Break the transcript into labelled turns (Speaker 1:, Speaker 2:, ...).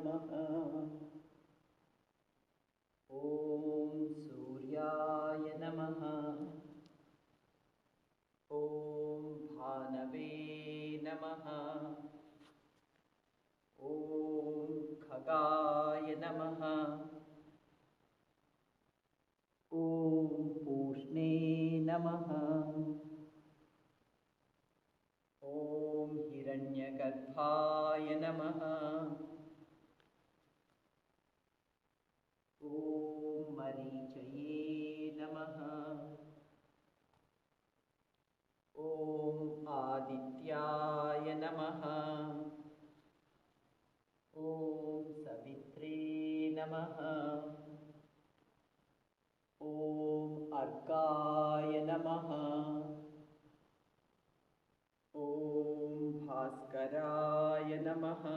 Speaker 1: नमः। ॐ सूर्याय नमः। ॐ भानवे नमः। ॐ खगाय नमः। ॐ पूष्णे नमः। ॐ हिरण्यगर्भाय नमः। ॐ मरीचये नमः। ॐ आदित्याय नमः। ॐ सवित्रे नमः। ॐ अर्काय नमः। ॐ भास्कराय नमः।